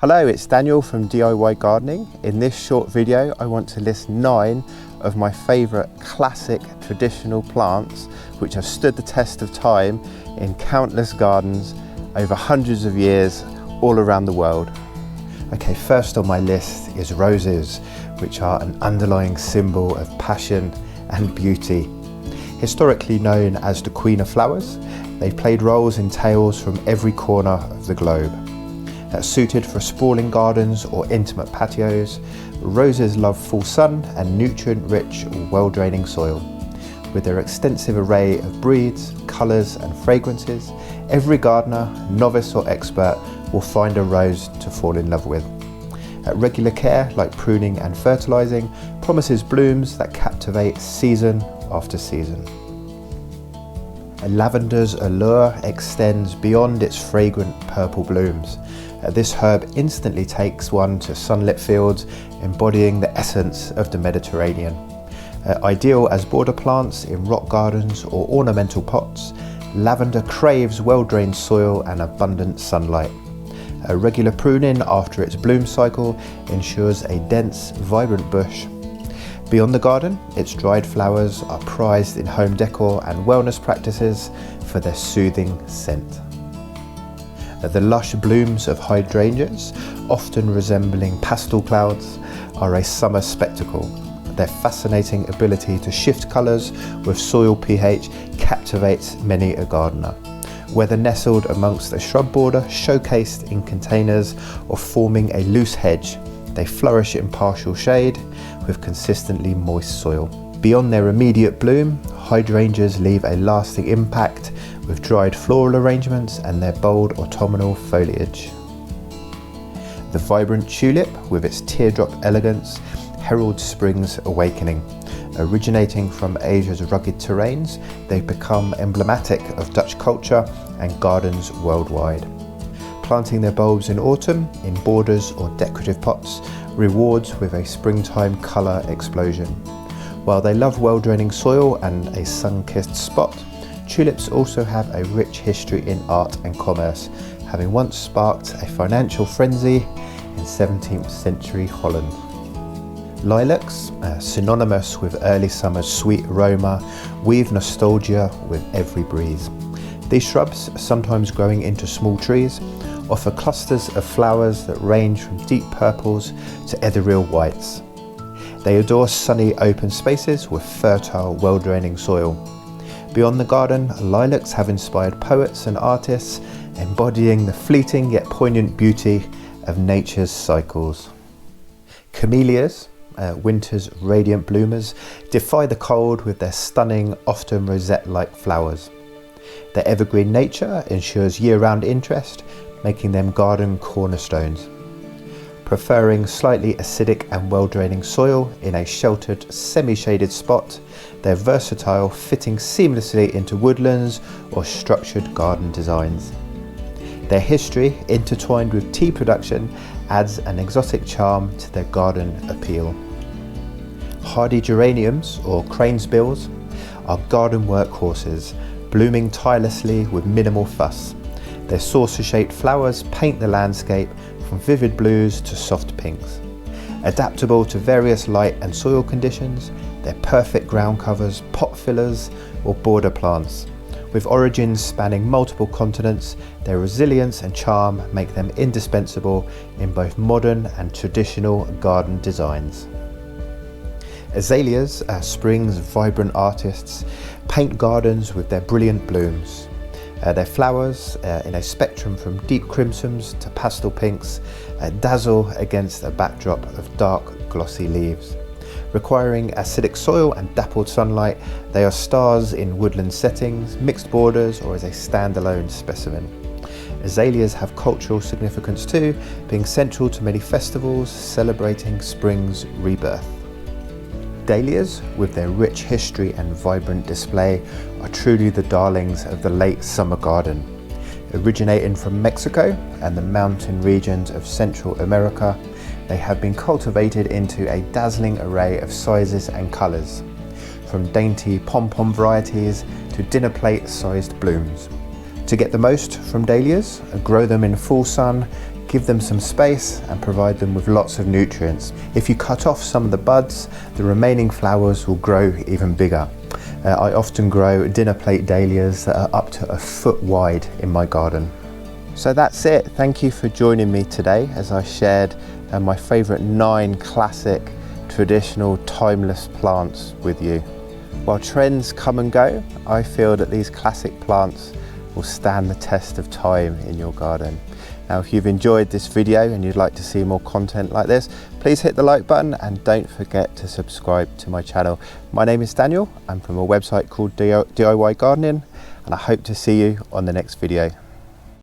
Hello, it's Daniel from DIY Gardening. In this short video, I want to list 9 of my favourite classic traditional plants which have stood the test of time in countless gardens over hundreds of years all around the world. Okay, first on my list is roses, which are an underlying symbol of passion and beauty. Historically known as the Queen of Flowers, they've played roles in tales from every corner of the globe. Suited for sprawling gardens or intimate patios, roses love full sun and nutrient-rich, well-draining soil. With their extensive array of breeds, colours and fragrances, every gardener, novice or expert, will find a rose to fall in love with. Regular care, like pruning and fertilising, promises blooms that captivate season after season. Lavender's allure extends beyond its fragrant purple blooms. This herb instantly takes one to sunlit fields, embodying the essence of the Mediterranean. Ideal as border plants in rock gardens or ornamental pots, lavender craves well-drained soil and abundant sunlight. Regular pruning after its bloom cycle ensures a dense, vibrant bush. Beyond the garden, its dried flowers are prized in home decor and wellness practices for their soothing scent. The lush blooms of hydrangeas, often resembling pastel clouds, are a summer spectacle. Their fascinating ability to shift colours with soil pH captivates many a gardener. Whether nestled amongst a shrub border, showcased in containers, or forming a loose hedge, they flourish in partial shade with consistently moist soil. Beyond their immediate bloom, hydrangeas leave a lasting impact with dried floral arrangements and their bold autumnal foliage. The vibrant tulip, with its teardrop elegance, heralds spring's awakening. Originating from Asia's rugged terrains, they've become emblematic of Dutch culture and gardens worldwide. Planting their bulbs in autumn, in borders or decorative pots, rewards with a springtime colour explosion. While they love well-draining soil and a sun-kissed spot, tulips also have a rich history in art and commerce, having once sparked a financial frenzy in 17th century Holland. Lilacs, synonymous with early summer's sweet aroma, weave nostalgia with every breeze. These shrubs, sometimes growing into small trees, offer clusters of flowers that range from deep purples to ethereal whites. They adore sunny open spaces with fertile, well-draining soil. Beyond the garden, lilacs have inspired poets and artists, embodying the fleeting yet poignant beauty of nature's cycles. Camellias, winter's radiant bloomers, defy the cold with their stunning, often rosette-like flowers. Their evergreen nature ensures year-round interest, making them garden cornerstones. Preferring slightly acidic and well-draining soil in a sheltered, semi-shaded spot, they're versatile, fitting seamlessly into woodlands or structured garden designs. Their history, intertwined with tea production, adds an exotic charm to their garden appeal. Hardy geraniums, or cranesbills, are garden workhorses, blooming tirelessly with minimal fuss. Their saucer-shaped flowers paint the landscape from vivid blues to soft pinks. Adaptable to various light and soil conditions, they're perfect ground covers, pot fillers or border plants. With origins spanning multiple continents, their resilience and charm make them indispensable in both modern and traditional garden designs. Azaleas, spring's vibrant artists, paint gardens with their brilliant blooms. Their flowers, in a spectrum from deep crimsons to pastel pinks, dazzle against a backdrop of dark, glossy leaves. Requiring acidic soil and dappled sunlight, they are stars in woodland settings, mixed borders, or as a standalone specimen. Azaleas have cultural significance too, being central to many festivals celebrating spring's rebirth. Dahlias, with their rich history and vibrant display, are truly the darlings of the late summer garden. Originating from Mexico and the mountain regions of Central America, they have been cultivated into a dazzling array of sizes and colours, from dainty pom-pom varieties to dinner plate-sized blooms. To get the most from dahlias, grow them in full sun, Give them some space and provide them with lots of nutrients. If you cut off some of the buds, the remaining flowers will grow even bigger. I often grow dinner plate dahlias that are up to 1 foot wide in my garden. So that's it. Thank you for joining me today as I shared my favourite 9 classic, traditional, timeless plants with you. While trends come and go, I feel that these classic plants will stand the test of time in your garden. Now, if you've enjoyed this video and you'd like to see more content like this, please hit the like button and don't forget to subscribe to my channel. My name is Daniel. I'm from a website called DIY Gardening, and I hope to see you on the next video.